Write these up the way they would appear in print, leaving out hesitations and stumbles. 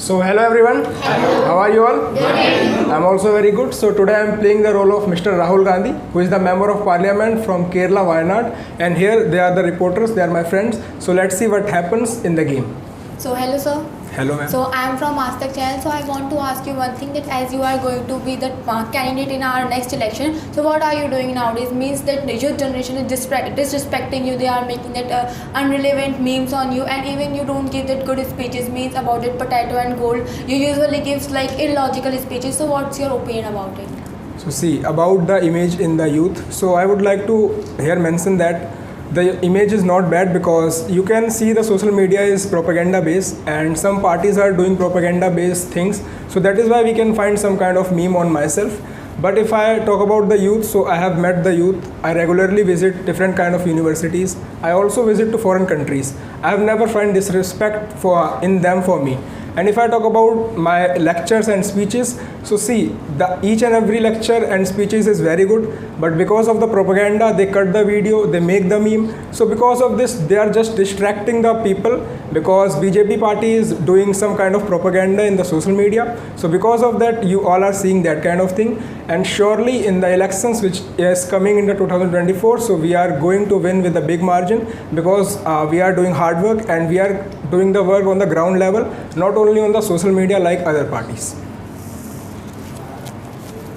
So hello everyone. Hello. How are you all? Good. I'm also very good. So today I'm playing the role of Mr. Rahul Gandhi, who is the member of parliament from Kerala, Wayanad. And here they are the reporters, they are my friends. So let's see what happens in the game. So hello sir. Hello ma'am. So I am from Astak channel. So I want to ask you one thing, that as you are going to be the candidate in our next election, so what are you doing nowadays? Means that the youth generation is disrespecting you. They are making that irrelevant memes on you, and even you don't give that good speeches. Means about it, potato and gold. You usually gives like illogical speeches. So what's your opinion about it? So see, about the image in the youth. So I would like to here mention that the image is not bad, because you can see the social media is propaganda based and some parties are doing propaganda based things. So that is why we can find some kind of meme on myself. But if I talk about the youth, so I have met the youth. I regularly visit different kind of universities. I also visit to foreign countries. I have never find disrespect in them for me. And if I talk about my lectures and speeches, so see, each and every lecture and speeches is very good, but because of the propaganda, they cut the video, they make the meme. So because of this, they are just distracting the people, because BJP party is doing some kind of propaganda in the social media. So because of that, you all are seeing that kind of thing. And surely in the elections which is coming in the 2024, so we are going to win with a big margin, because we are doing hard work and we are doing the work on the ground level, not only on the social media like other parties.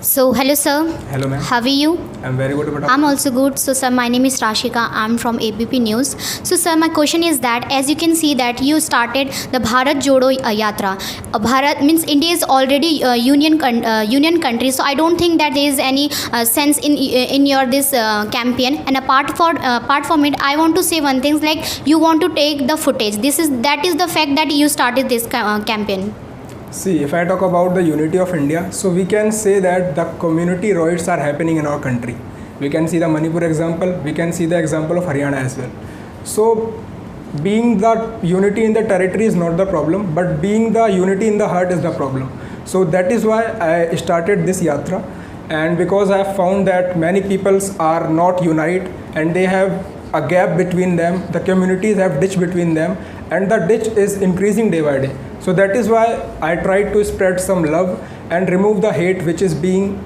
So, hello sir. Hello ma'am. How are you? I'm very good. I'm also good. So sir, my name is Rashika. I'm from ABP News. So sir, my question is that, as you can see that you started the Bharat Jodo Yatra. Bharat means India is already a union country. So I don't think that there is any sense in your this campaign. And apart from it, I want to say one thing, like you want to take the footage. That is the fact that you started this campaign. See, if I talk about the unity of India, so we can say that the community riots are happening in our country. We can see the Manipur example, we can see the example of Haryana as well. So, being the unity in the territory is not the problem, but being the unity in the heart is the problem. So that is why I started this yatra, and because I have found that many peoples are not united and they have a gap between them, the communities have ditch between them, and the ditch is increasing day by day. So that is why I tried to spread some love and remove the hate which is being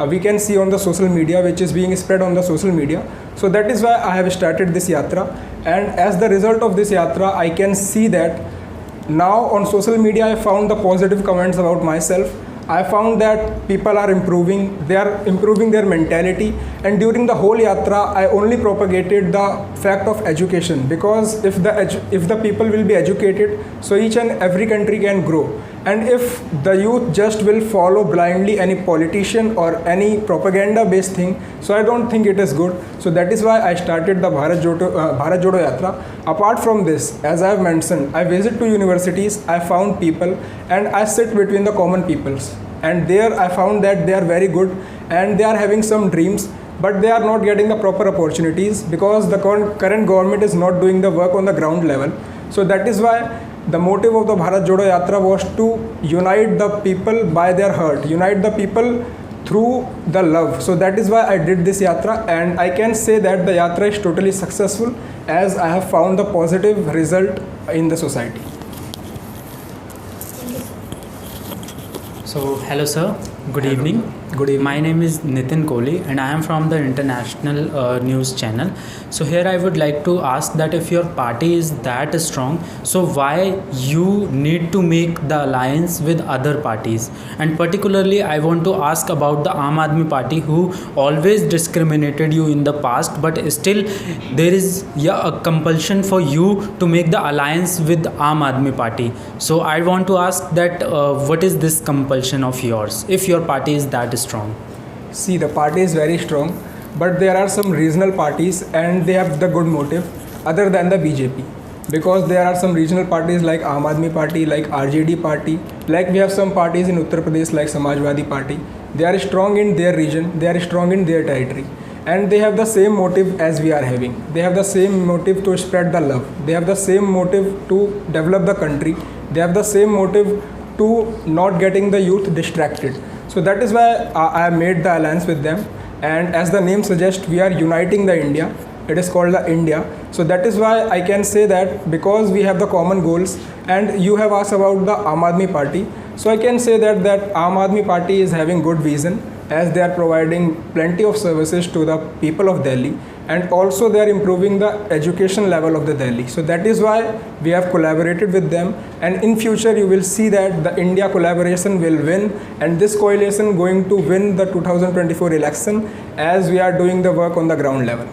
we can see on the social media, which is being spread on the social media. So that is why I have started this yatra, and as the result of this yatra, I can see that now on social media I found the positive comments about myself. I found that people are improving, they are improving their mentality, and during the whole yatra I only propagated the fact of education, because if the people will be educated, so each and every country can grow. And if the youth just will follow blindly any politician or any propaganda based thing, so I don't think it is good. So that is why I started the Bharat Jodo Yatra. Apart from this, as I have mentioned, I visit to universities, I found people, and I sit between the common peoples. And there I found that they are very good and they are having some dreams, but they are not getting the proper opportunities, because the current government is not doing the work on the ground level. So that is why the motive of the Bharat Jodo Yatra was to unite the people by their heart, unite the people through the love. So that is why I did this yatra, and I can say that the yatra is totally successful, as I have found the positive result in the society. So, hello sir, good evening. Good evening. My name is Nitin Kohli and I am from the international news channel. So here I would like to ask that if your party is that strong, so why you need to make the alliance with other parties? And particularly I want to ask about the Aam Aadmi Party, who always discriminated you in the past, but still there is a compulsion for you to make the alliance with Aam Aadmi Party. So I want to ask that what is this compulsion of yours if your party is that strong? See, the party is very strong, but there are some regional parties and they have the good motive other than the BJP, because there are some regional parties like Aam Aadmi Party, like RJD Party, like we have some parties in Uttar Pradesh like Samajwadi Party. They are strong in their region, they are strong in their territory, and they have the same motive as we are having. They have the same motive to spread the love, they have the same motive to develop the country, they have the same motive to not getting the youth distracted. So that is why I made the alliance with them, and as the name suggests, we are uniting the India. it is called the India. So that is why I can say that because we have the common goals, and you have asked about the Aam Aadmi Party. So I can say that Aam Aadmi Party is having good vision, as they are providing plenty of services to the people of Delhi, and also they are improving the education level of the Delhi. So that is why we have collaborated with them, and in future you will see that the India collaboration will win, and this coalition going to win the 2024 election, as we are doing the work on the ground level.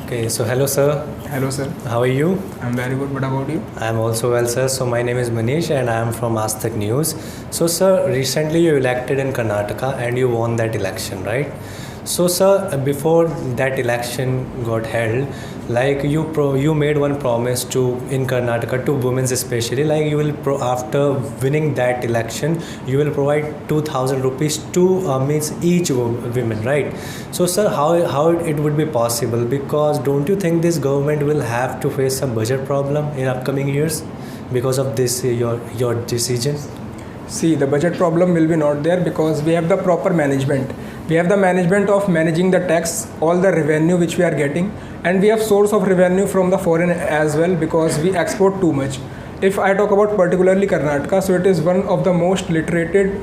Okay, so hello sir, Hello sir, how are you? I'm very good. What about you? I am also well sir. So my name is Manish and I am from Aastak News. So sir, recently you elected in Karnataka and you won that election, right? So sir, before that election got held, like you made one promise to in Karnataka to women especially, like you will after winning that election you will provide 2,000 rupees to means each women, right? So sir, how it would be possible, because don't you think this government will have to face some budget problem in upcoming years because of this your decision? See, the budget problem will be not there because we have the proper management. We have the management of managing the tax, all the revenue which we are getting, and we have source of revenue from the foreign as well, because we export too much. If I talk about particularly Karnataka, so it is one of the most literated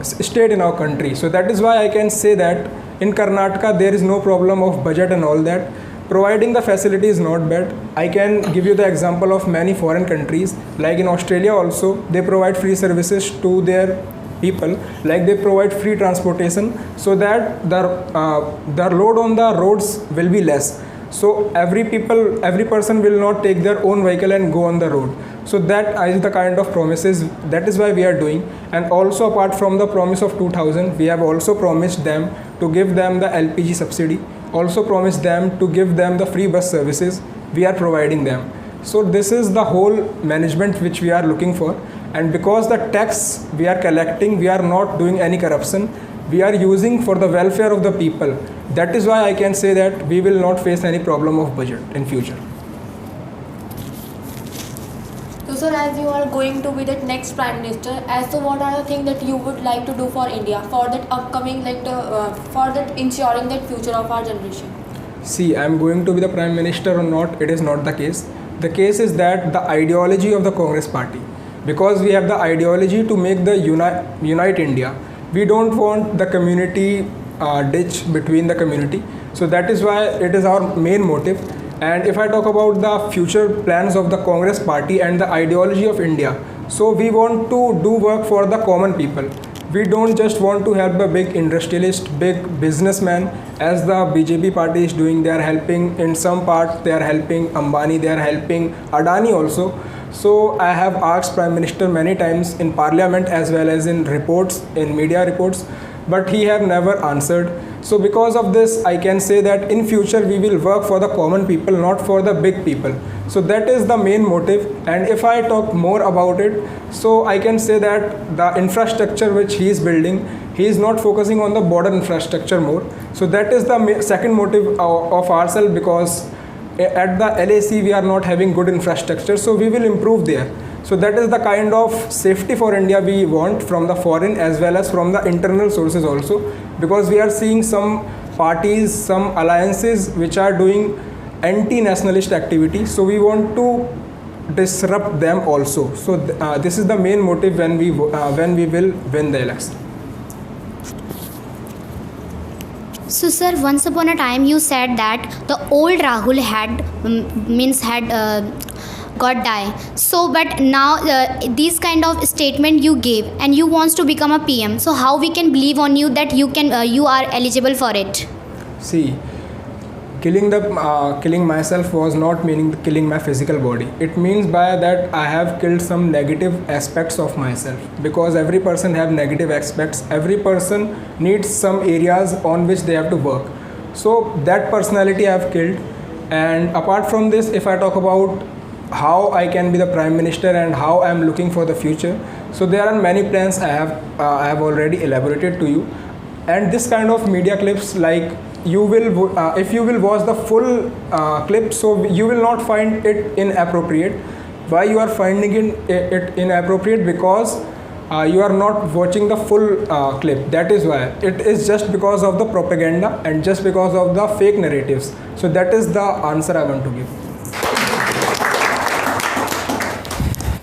state in our country. So that is why I can say that in Karnataka there is no problem of budget and all that. Providing the facility is not bad. I can give you the example of many foreign countries, like in Australia also, they provide free services to their people, like they provide free transportation, so that the load on the roads will be less. So every person will not take their own vehicle and go on the road. So that is the kind of promises, that is why we are doing. And also apart from the promise of 2,000, we have also promised them to give them the LPG subsidy, also promised them to give them the free bus services. We are providing them. So this is the whole management which we are looking for. And because the tax we are collecting, we are not doing any corruption. We are using for the welfare of the people. That is why I can say that we will not face any problem of budget in future. So sir, as you are going to be the next Prime Minister, so what are the things that you would like to do for India, for that upcoming, for that ensuring that future of our generation? See, I am going to be the Prime Minister or not, it is not the case. The case is that the ideology of the Congress Party, because we have the ideology to make the unite India. We don't want the community ditch between the community. So that is why it is our main motive. And if I talk about the future plans of the Congress Party and the ideology of India, so we want to do work for the common people. We don't just want to help a big industrialist, big businessman, as the BJP party is doing. They are helping in some part, they are helping Ambani, they are helping Adani also. So I have asked Prime Minister many times in Parliament as well as in reports, in media reports, but he have never answered. So because of this, I can say that in future we will work for the common people, not for the big people. So that is the main motive. And if I talk more about it, so I can say that the infrastructure which he is building, he is not focusing on the border infrastructure more. So that is the second motive of ourselves, because at the LAC we are not having good infrastructure, so we will improve there. So that is the kind of safety for India we want from the foreign as well as from the internal sources also, because we are seeing some parties, some alliances which are doing anti-nationalist activity, so we want to disrupt them also. So this is the main motive when we will win the election. So sir, once upon a time you said that the old Rahul had got die. So but now this kind of statement you gave, and you wants to become a PM. So how we can believe on you that you are eligible for it? See, killing myself was not meaning killing my physical body. It means by that I have killed some negative aspects of myself, because every person have negative aspects. Every person needs some areas on which they have to work. So that personality I have killed. And apart from this, if I talk about how I can be the Prime Minister and how I am looking for the future, so there are many plans I have already elaborated to you. And this kind of media clips, like you will if you will watch the full clip, so you will not find it inappropriate. Why you are finding it inappropriate? Because you are not watching the full clip. That is why it is just because of the propaganda and just because of the fake narratives. So that is the answer I want to give.